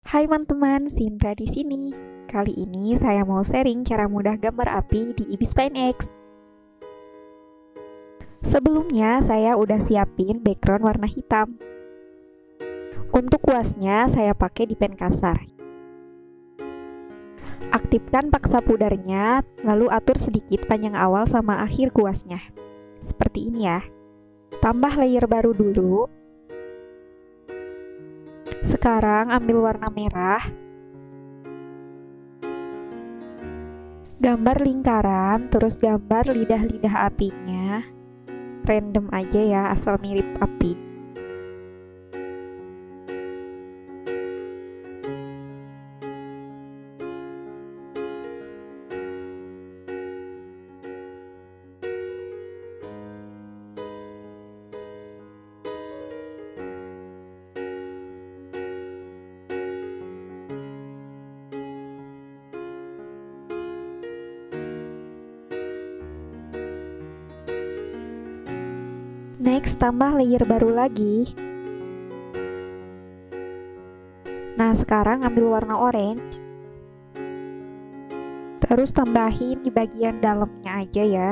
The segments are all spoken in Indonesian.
Hai teman-teman, Sinta di sini. Kali ini saya mau sharing cara mudah gambar api di Ibis Paint X. Sebelumnya saya udah siapin background warna hitam. Untuk kuasnya saya pakai di pen kasar. Aktifkan paksa pudarnya, lalu atur sedikit panjang awal sama akhir kuasnya. Seperti ini ya. Tambah layer baru dulu. Sekarang ambil warna merah. Gambar lingkaran, terus gambar lidah-lidah apinya. Random aja ya, asal mirip api. Next, tambah layer baru lagi. Nah, sekarang ambil warna orange. Terus tambahin di bagian dalamnya aja ya.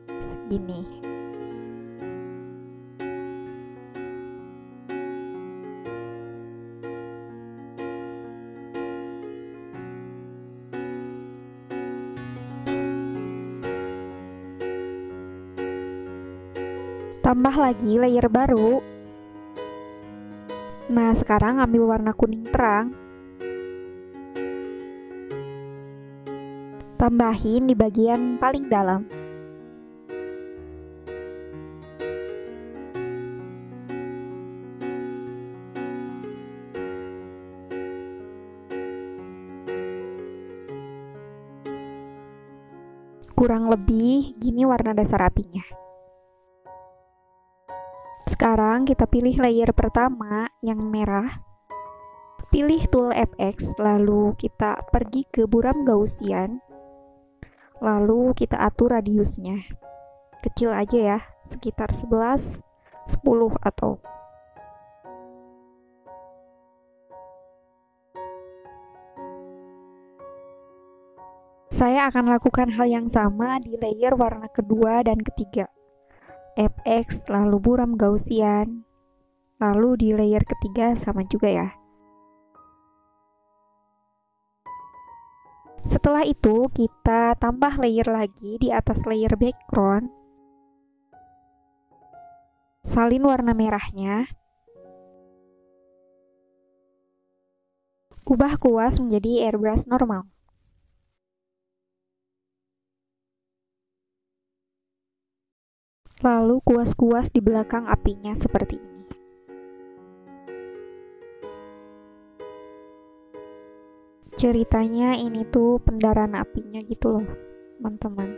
Segini. Tambah lagi layer baru. Nah, sekarang ambil warna kuning terang. Tambahin di bagian paling dalam. Kurang lebih gini warna dasar apinya. Sekarang kita pilih layer pertama yang merah. Pilih tool FX, lalu kita pergi ke buram Gaussian. Lalu kita atur radiusnya. Kecil aja ya, sekitar 11, 10 atau saya akan lakukan hal yang sama di layer warna kedua dan ketiga. FX, lalu buram Gaussian, lalu di layer ketiga sama juga ya. Setelah itu kita tambah layer lagi di atas layer background. Salin warna merahnya. Ubah kuas menjadi airbrush normal. Lalu kuas-kuas di belakang apinya seperti ini. Ceritanya ini tuh pendarahan apinya gitu loh, teman-teman.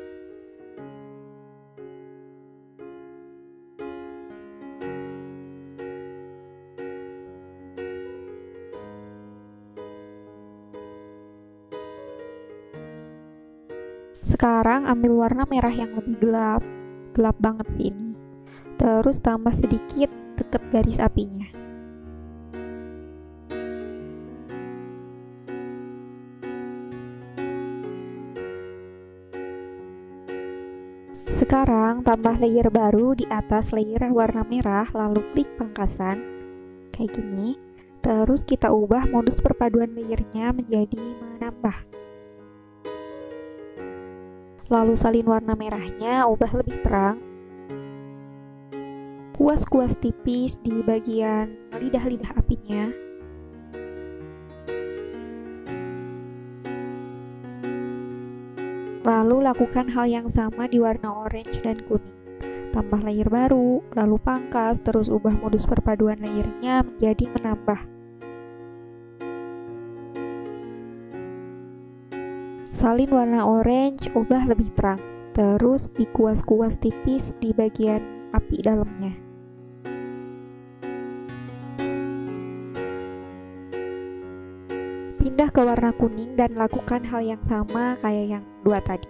Sekarang ambil warna merah yang lebih gelap. Gelap banget sih ini. Terus tambah sedikit dekat garis apinya. Sekarang tambah layer baru di atas layer warna merah, lalu klik pangkasan kayak gini. Terus kita ubah modus perpaduan layernya menjadi menambah. Lalu salin warna merahnya, ubah lebih terang. Kuas-kuas tipis di bagian lidah-lidah apinya. Lalu lakukan hal yang sama di warna orange dan kuning. Tambah layer baru, lalu pangkas, terus ubah modus perpaduan layernya menjadi menambah. Salin warna orange, ubah lebih terang. Terus di kuas-kuas tipis di bagian api dalamnya. Pindah ke warna kuning dan lakukan hal yang sama kayak yang dua tadi.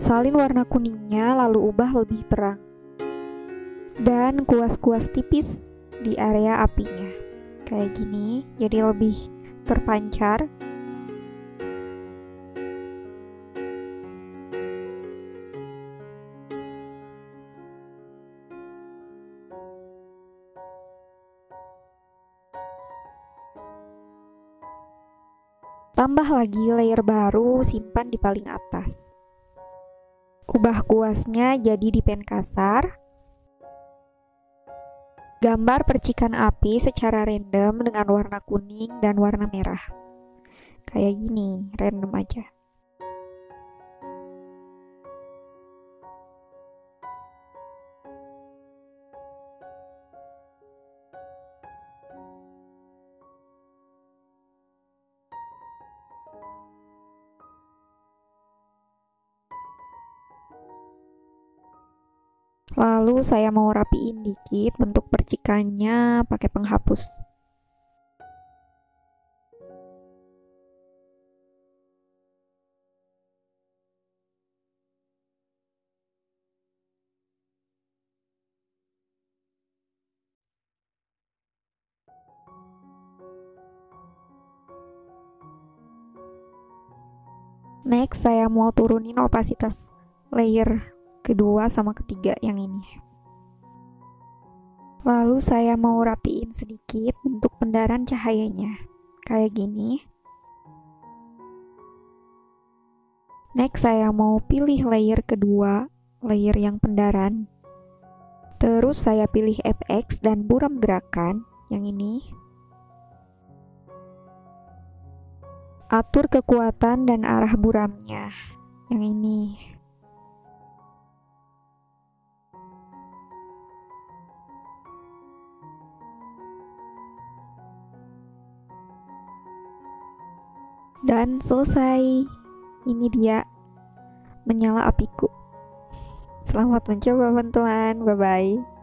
Salin warna kuningnya lalu ubah lebih terang. dan kuas-kuas tipis di area apinya. Kayak gini, jadi lebih terpancar. Tambah lagi layer baru, simpan di paling atas. Ubah kuasnya jadi di pen kasar. Gambar percikan api secara random dengan warna kuning dan warna merah. Kayak gini, random aja. Lalu saya mau rapiin dikit bentuk percikannya pakai penghapus. Next, saya mau turunin opasitas layer kedua sama ketiga yang ini. Lalu saya mau rapiin sedikit bentuk pendaran cahayanya. Kayak gini. Next, saya mau pilih layer kedua, layer yang pendaran. Terus saya pilih FX dan buram gerakan yang ini. Atur kekuatan dan arah buramnya yang ini. Dan selesai. Ini dia menyala apiku. Selamat mencoba teman-teman. Bye-bye.